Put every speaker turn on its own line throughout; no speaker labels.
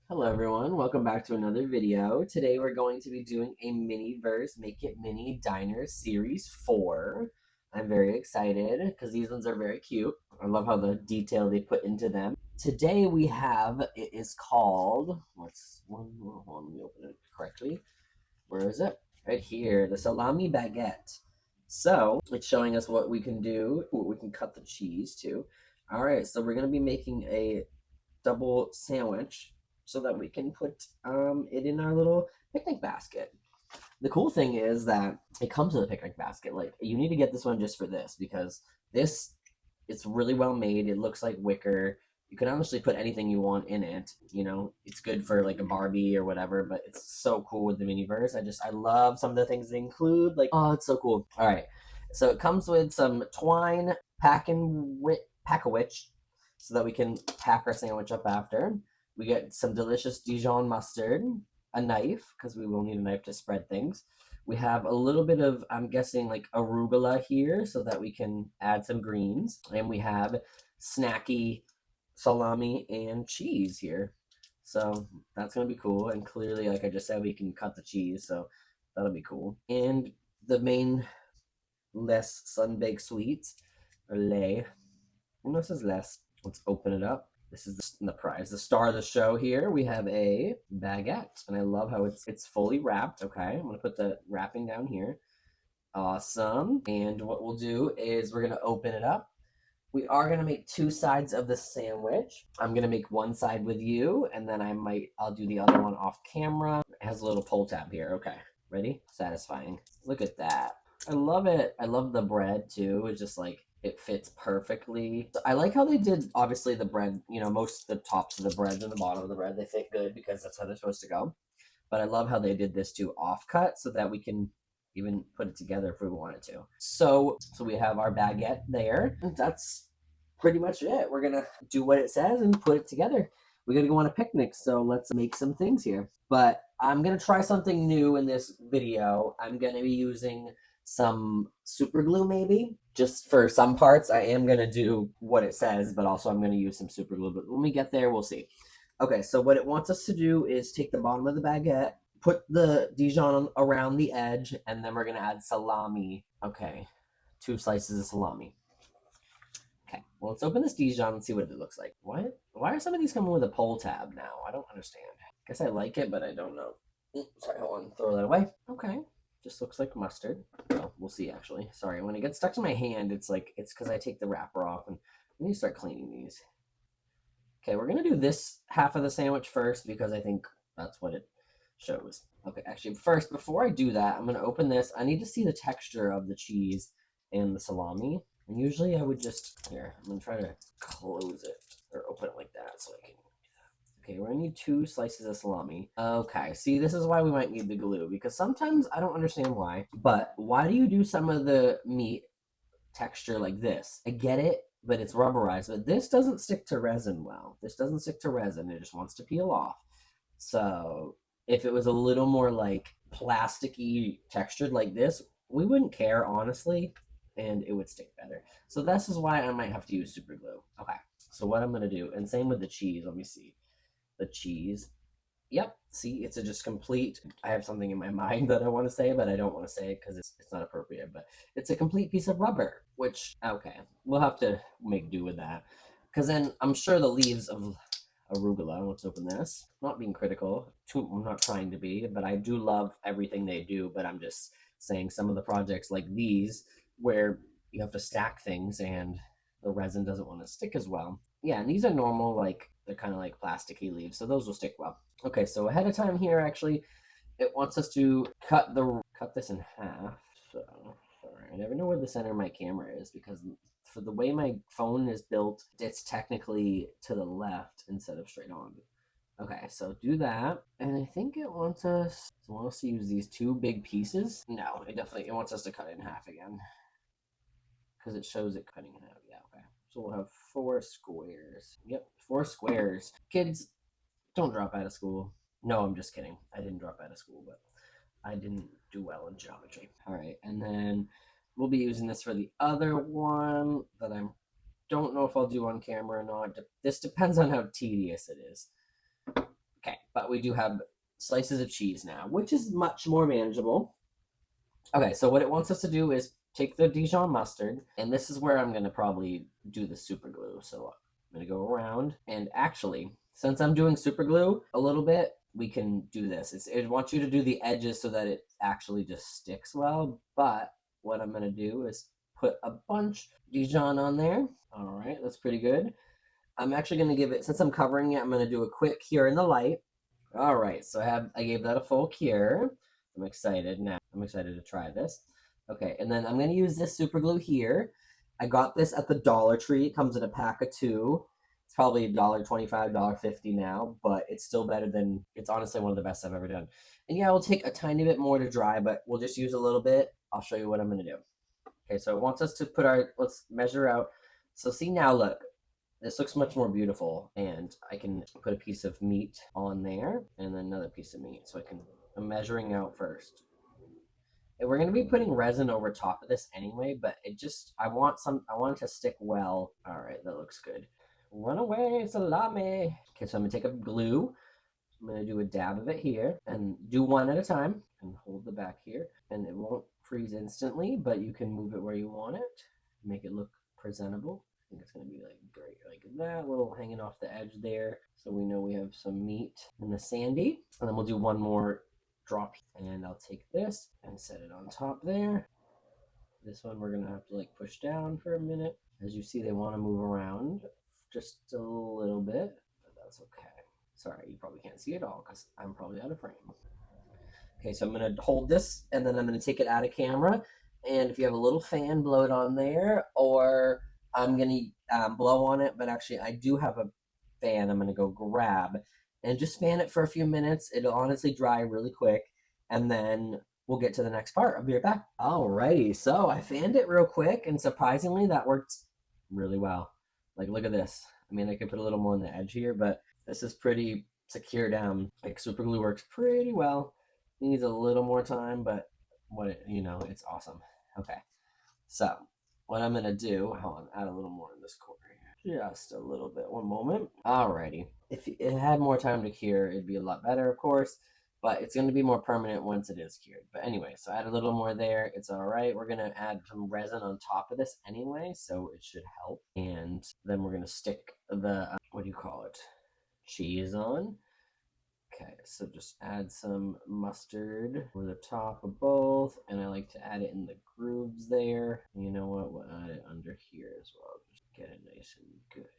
Hello everyone, welcome back to another video. Today we're going to be doing a Miniverse Make It Mini Diner Series 4. I'm very excited because these ones are very cute. I love how the detail they put into them. Today we have, it is called, hold on, let me open it correctly. Where is it? Right here, the Salami Baguette. So it's showing us what we can do, what we can cut the cheese to. All right, so we're going to be making a double sandwich so that we can put it in our little picnic basket. The cool thing is that it comes with a picnic basket. Like, you need to get this one just for this because this it's really well made. It looks like wicker. You can honestly put anything you want in it. You know, it's good for like a Barbie or whatever, but it's so cool with the Miniverse. I love some of the things they include. Like, oh, it's so cool. All right. So it comes with some twine, pack a witch, so that we can pack our sandwich up after. We get some delicious Dijon mustard, a knife, because we will need a knife to spread things. We have a little bit of, I'm guessing, like arugula here so that we can add some greens. And we have snacky salami and cheese here. So that's going to be cool. And clearly, like I just said, we can cut the cheese. So that'll be cool. And the main less sun-baked sweets, or lay. And this is less. Let's open it up. This is the prize, the star of the show here. We have a baguette, and I love how it's fully wrapped. Okay, I'm gonna put the wrapping down here. Awesome. And what we'll do is we're gonna open it up. We are gonna make two sides of the sandwich. I'm gonna make one side with you, and then I'll do the other one off camera. It has a little pull tab here. Okay, ready? Satisfying. Look at that. I love it. I love the bread too. It's just like it fits perfectly. I like how they did obviously the bread, most of the tops of the bread and the bottom of the bread, they fit good because that's how they're supposed to go. But I love how they did this too off cut so that we can even put it together if we wanted to. So we have our baguette there. And that's pretty much it. We're gonna do what it says and put it together. We're gonna go on a picnic, so let's make some things here. But I'm gonna try something new in this video. I'm gonna be using some super glue maybe just for some parts. I am going to do what it says, but also I'm going to use some super glue, but when we get there we'll see. Okay, so what it wants us to do is take the bottom of the baguette, put the Dijon around the edge, and then we're going to add salami. Okay, 2 slices of salami. Okay, well, let's open this Dijon and see what it looks like. What? Why are some of these coming with a pull tab now? I don't understand. Guess I like it, but I don't know. Sorry, hold on. Throw that away. Okay, just looks like mustard. Well, we'll see actually. Sorry, when it gets stuck to my hand, it's because I take the wrapper off and we need to start cleaning these. Okay, we're gonna do this half of the sandwich first because I think that's what it shows. Okay, actually, first, before I do that, I'm gonna open this. I need to see the texture of the cheese and the salami. And usually I would just, here, I'm gonna try to close it or open it like that so I can. Okay, we're gonna need 2 slices of salami. Okay, see, this is why we might need the glue, because sometimes I don't understand why, but why do you do some of the meat texture like this? I get it, but it's rubberized, but this doesn't stick to resin well. This doesn't stick to resin, it just wants to peel off. So if it was a little more like plasticky textured like this, we wouldn't care, honestly, and it would stick better. So this is why I might have to use super glue. Okay, so what I'm gonna do, and same with the cheese, let me see the cheese. Yep. See, it's a just complete. I have something in my mind that I want to say, but I don't want to say it because it's not appropriate. But it's a complete piece of rubber, which, okay, we'll have to make do with that. Because then I'm sure the leaves of arugula. Let's open this. Not being critical. I'm not trying to be, but I do love everything they do. But I'm just saying some of the projects like these where you have to stack things and the resin doesn't want to stick as well. Yeah, and these are normal, like they're kind of like plasticky leaves, so those will stick well. Okay, so ahead of time here, actually, it wants us to cut this in half. So sorry, I never know where the center of my camera is because for the way my phone is built, it's technically to the left instead of straight on. Okay, so do that, and I think it wants us to use these 2 big pieces. No, it wants us to cut it in half again because it shows it cutting in half. Yeah, okay. So we'll have 4 squares. Yep, 4 squares. Kids, don't drop out of school. No, I'm just kidding. I didn't drop out of school, but I didn't do well in geometry. All right, and then we'll be using this for the other one that I don't know if I'll do on camera or not. This depends on how tedious it is. Okay, but we do have slices of cheese now, which is much more manageable. Okay, so what it wants us to do is take the Dijon mustard, and this is where I'm gonna probably do the super glue. So I'm gonna go around, and actually, since I'm doing super glue a little bit, we can do this. It wants you to do the edges so that it actually just sticks well, but what I'm gonna do is put a bunch Dijon on there. All right, that's pretty good. I'm actually gonna give it, since I'm covering it, I'm gonna do a quick cure in the light. All right, so I gave that a full cure. I'm excited now. I'm excited to try this. Okay, and then I'm gonna use this super glue here. I got this at the Dollar Tree. It comes in a pack of 2. It's probably $1.25, $1.50 now, but it's still better than, it's honestly one of the best I've ever done. And yeah, we'll take a tiny bit more to dry, but we'll just use a little bit. I'll show you what I'm gonna do. Okay, so it wants us to put let's measure out. So see now, look, this looks much more beautiful, and I can put a piece of meat on there and then another piece of meat. So I'm measuring out first. And we're going to be putting resin over top of this anyway, but I want it to stick well. All right, that looks good. Run away, salami. Okay, so I'm going to take a glue. I'm going to do a dab of it here and do one at a time and hold the back here. And it won't freeze instantly, but you can move it where you want it, make it look presentable. I think it's going to be like great, like that, little hanging off the edge there. So we know we have some meat in the sandy. And then we'll do one more drop. And I'll take this and set it on top there. This one we're going to have to like push down for a minute. As you see, they want to move around just a little bit, but that's okay. Sorry, you probably can't see it all because I'm probably out of frame. Okay, so I'm going to hold this, and then I'm going to take it out of camera. And if you have a little fan, blow it on there, or I'm going to blow on it. But actually, I do have a fan I'm going to go grab and just fan it for a few minutes. It'll honestly dry really quick, and then we'll get to the next part. I'll be right back. Alrighty, so I fanned it real quick, and surprisingly, that worked really well. Like, look at this. I mean, I could put a little more on the edge here, but this is pretty secure down. Like, super glue works pretty well. It needs a little more time, but it's awesome. Okay, so what I'm gonna do, hold on, add a little more in this corner here. Just a little bit, one moment. Alrighty, if it had more time to cure, it'd be a lot better, of course, but it's gonna be more permanent once it is cured. But anyway, so add a little more there, it's all right. We're gonna add some resin on top of this anyway, so it should help. And then we're gonna stick the, cheese on. Okay, so just add some mustard over the top of both, and I like to add it in the grooves there. You know what, we'll add it under here as well. Just get it nice and good.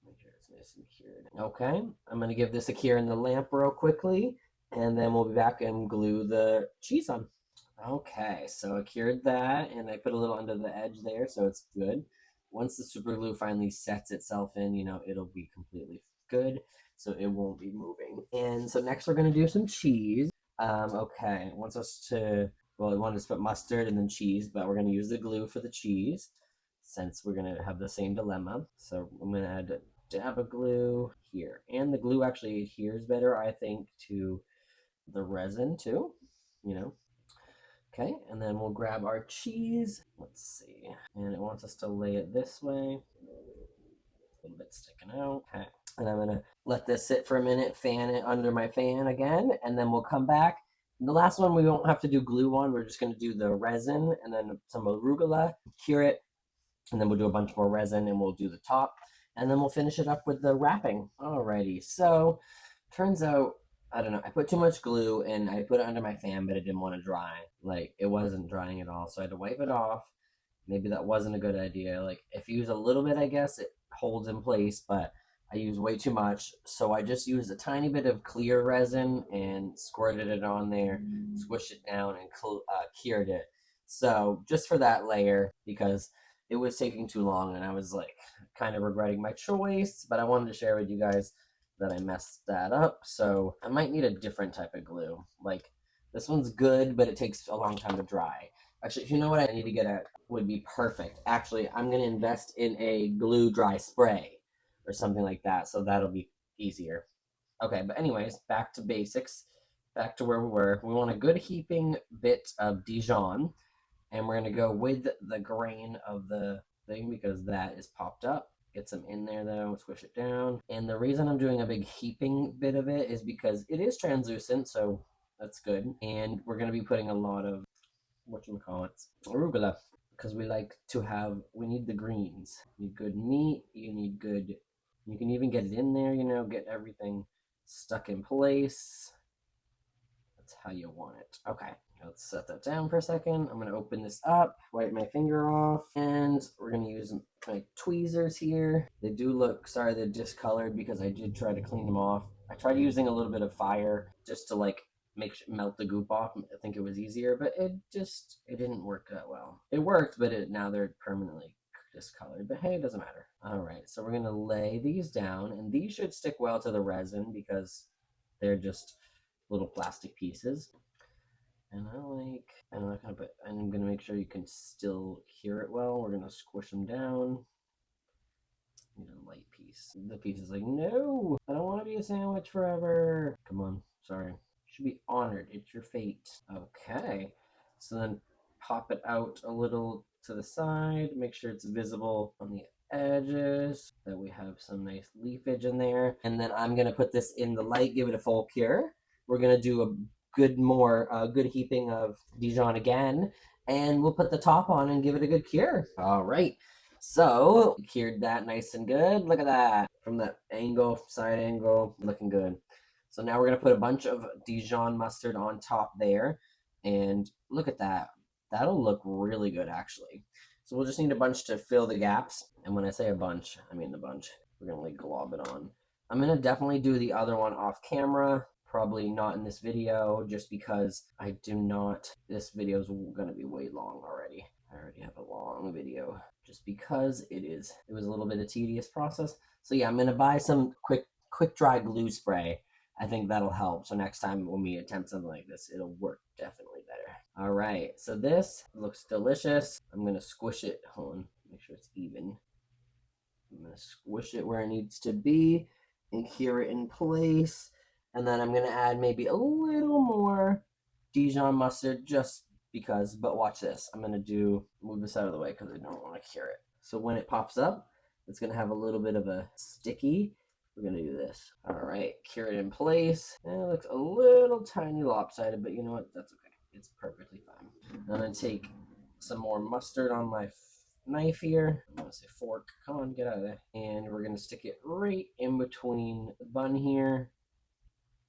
Make sure it's nice and cured. Okay, I'm gonna give this a cure in the lamp real quickly, and then we'll be back and glue the cheese on. Okay, so I cured that, and I put a little under the edge there, so it's good. Once the super glue finally sets itself in, it'll be completely good, so it won't be moving. And so next we're gonna do some cheese. Okay, it wants us to, well, it wanted us to put mustard and then cheese, but we're gonna use the glue for the cheese since we're gonna have the same dilemma. So I'm gonna add a dab of glue here, and the glue actually adheres better, I think, to the resin too. Okay, and then we'll grab our cheese. Let's see. And it wants us to lay it this way. A little bit sticking out. Okay. And I'm gonna let this sit for a minute, fan it under my fan again, and then we'll come back. And the last one we won't have to do glue on. We're just gonna do the resin and then some arugula, cure it, and then we'll do a bunch more resin and we'll do the top. And then we'll finish it up with the wrapping. Alrighty, so turns out I don't know. I put too much glue and I put it under my fan, but it didn't want to dry. Like, it wasn't drying at all. So I had to wipe it off. Maybe that wasn't a good idea. Like, if you use a little bit, I guess it holds in place, but I used way too much. So I just used a tiny bit of clear resin and squirted it on there, squished it down, and cured it. So just for that layer, because it was taking too long and I was like kind of regretting my choice, but I wanted to share with you guys that I messed that up, so I might need a different type of glue. Like, this one's good, but it takes a long time to dry. Actually, you know what I need to get at would be perfect. Actually, I'm going to invest in a glue dry spray or something like that, so that'll be easier. Okay, but anyways, back to basics. Back to where we were. We want a good heaping bit of Dijon, and we're going to go with the grain of the thing because that is popped up. Get some in there though, squish it down. And the reason I'm doing a big heaping bit of it is because it is translucent, so that's good. And we're gonna be putting a lot of, whatchamacallit, arugula. Because we need the greens. You need good meat, you can even get it in there, get everything stuck in place. That's how you want it. Okay, let's set that down for a second. I'm gonna open this up, wipe my finger off, and we're gonna use my tweezers here. They do look, sorry, they're discolored because I did try to clean them off. I tried using a little bit of fire just to melt the goop off. I think it was easier, but it didn't work that well. It worked, but now they're permanently discolored. But hey, it doesn't matter. All right, so we're gonna lay these down, and these should stick well to the resin because they're just little plastic pieces. And I'm gonna make sure you can still hear it well. We're gonna squish them down. Need a light piece. The piece is like, no, I don't want to be a sandwich forever. Come on, sorry. You should be honored. It's your fate. Okay, so then pop it out a little to the side. Make sure it's visible on the edges, that we have some nice leafage in there. And then I'm gonna put this in the light, give it a full cure. We're gonna do a good heaping of Dijon again, and we'll put the top on and give it a good cure. All right. So, cured that nice and good. Look at that. From that angle, side angle, looking good. So now we're going to put a bunch of Dijon mustard on top there. And look at that. That'll look really good, actually. So we'll just need a bunch to fill the gaps. And when I say a bunch, I mean a bunch. We're going to glob it on. I'm going to definitely do the other one off camera. Probably not in this video, just because this video is going to be way long already. I already have a long video just because it was a little bit of tedious process. So yeah, I'm gonna buy some quick dry glue spray. I think that'll help. So next time when we attempt something like this, it'll work definitely better. All right, so this looks delicious. I'm gonna squish it. Hold on, make sure it's even. I'm gonna squish it where it needs to be and cure it in place. And then I'm gonna add maybe a little more Dijon mustard just because, but watch this. I'm gonna move this out of the way because I don't want to cure it. So when it pops up, it's gonna have a little bit of a sticky. We're gonna do this. All right, cure it in place. And it looks a little tiny lopsided, but you know what? That's okay. It's perfectly fine. I'm gonna take some more mustard on my knife here. I'm gonna say fork. Come on, get out of there. And we're gonna stick it right in between the bun here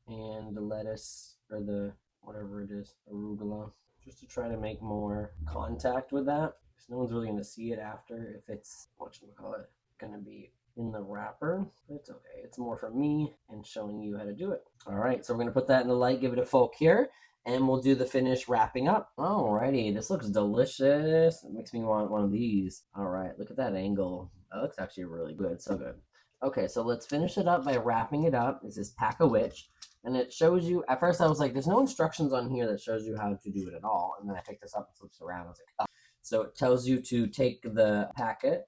and the lettuce, or the whatever it is, arugula, just to try to make more contact with that, because no one's really going to see it after if it's, whatchamacallit, going to be in the wrapper. But it's okay. It's more for me and showing you how to do it. All right, so we're going to put that in the light, give it a full cure, and we'll do the finish wrapping up. Alrighty, this looks delicious. It makes me want one of these. All right, look at that angle. That looks actually really good. So good. Okay, so let's finish it up by wrapping it up. This is Pack a Witch. And it shows you, at first I was like, there's no instructions on here that shows you how to do it at all. And then I picked this up and flips around. I was like, oh. So it tells you to take the packet,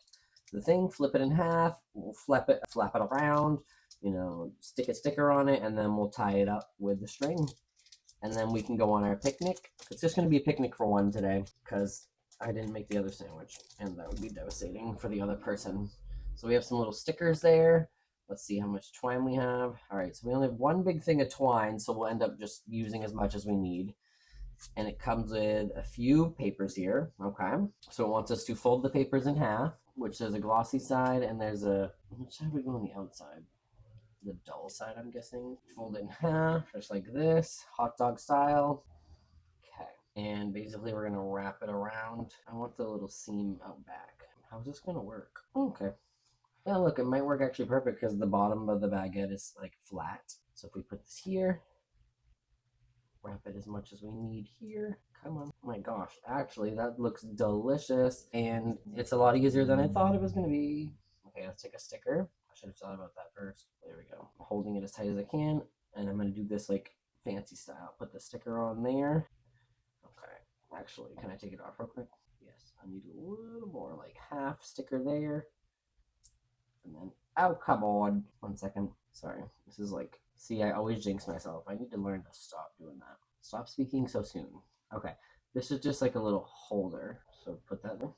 the thing, flip it in half, we'll flap it around, stick a sticker on it, and then we'll tie it up with the string. And then we can go on our picnic. It's just going to be a picnic for one today because I didn't make the other sandwich. And that would be devastating for the other person. So we have some little stickers there. Let's see how much twine we have. All right, so we only have one big thing of twine, so we'll end up just using as much as we need. And it comes with a few papers here, okay? So it wants us to fold the papers in half, which there's a glossy side and there's which side we go on the outside? The dull side, I'm guessing. Fold it in half, just like this, hot dog style. Okay, and basically we're gonna wrap it around. I want the little seam out back. How's this gonna work? Okay. Yeah, look, it might work actually perfect because the bottom of the baguette is like flat. So if we put this here, wrap it as much as we need here. Come on. Oh my gosh, actually that looks delicious and it's a lot easier than I thought it was going to be. Okay, let's take a sticker. I should have thought about that first. There we go. I'm holding it as tight as I can and I'm going to do this like fancy style. Put the sticker on there. Okay, actually, can I take it off real quick? Yes, I need a little more, like half sticker there. And then, oh, come on. 1 second. Sorry. This is like, see, I always jinx myself. I need to learn to stop doing that. Stop speaking so soon. Okay. This is just like a little holder. So put that there.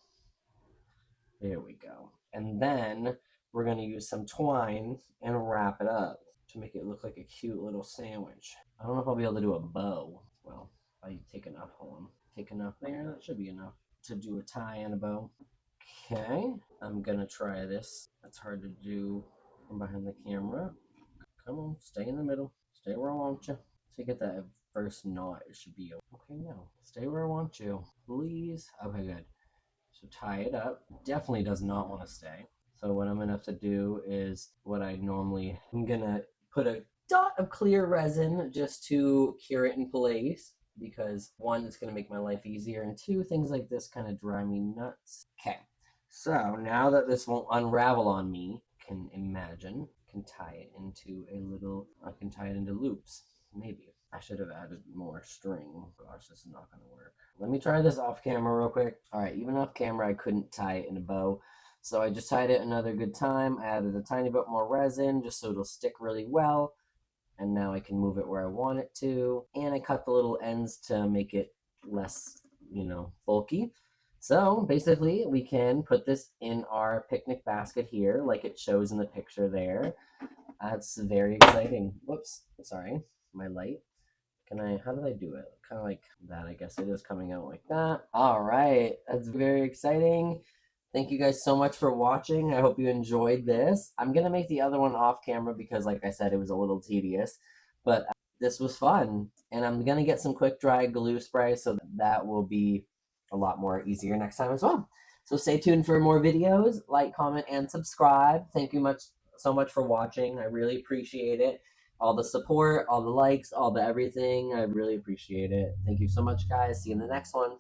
There we go. And then we're going to use some twine and wrap it up to make it look like a cute little sandwich. I don't know if I'll be able to do a bow. Well, I take enough. Hold on. Take enough there. That should be enough to do a tie and a bow. Okay, I'm gonna try this. That's hard to do from behind the camera. Come on, stay in the middle. Stay where I want you. So you get that first knot, it should be okay now. Stay where I want you, please. Okay, good. So tie it up. Definitely does not want to stay. So what I'm gonna have to do is what I normally, I'm gonna put a dot of clear resin just to cure it in place because one, it's gonna make my life easier, and two, things like this kind of drive me nuts. Okay, so now that this won't unravel on me, can imagine, can tie it into a little, I can tie it into loops, maybe. I should have added more string. Gosh, this is not gonna work. Let me try this off camera real quick. All right, even off camera, I couldn't tie it in a bow. So I just tied it another good time. I added a tiny bit more resin just so it'll stick really well. And now I can move it where I want it to. And I cut the little ends to make it less, bulky. So basically, we can put this in our picnic basket here, like it shows in the picture there. That's very exciting. Whoops, sorry, my light. How did I do it? Kind of like that, I guess it is coming out like that. All right, that's very exciting. Thank you guys so much for watching. I hope you enjoyed this. I'm going to make the other one off camera because, like I said, it was a little tedious, but this was fun. And I'm going to get some quick dry glue spray so that will be a lot more easier next time as well. So stay tuned for more videos. Like, comment, and subscribe. Thank you so much for watching. I really appreciate it. All the support, all the likes, all the everything. I really appreciate it. Thank you so much, guys. See you in the next one.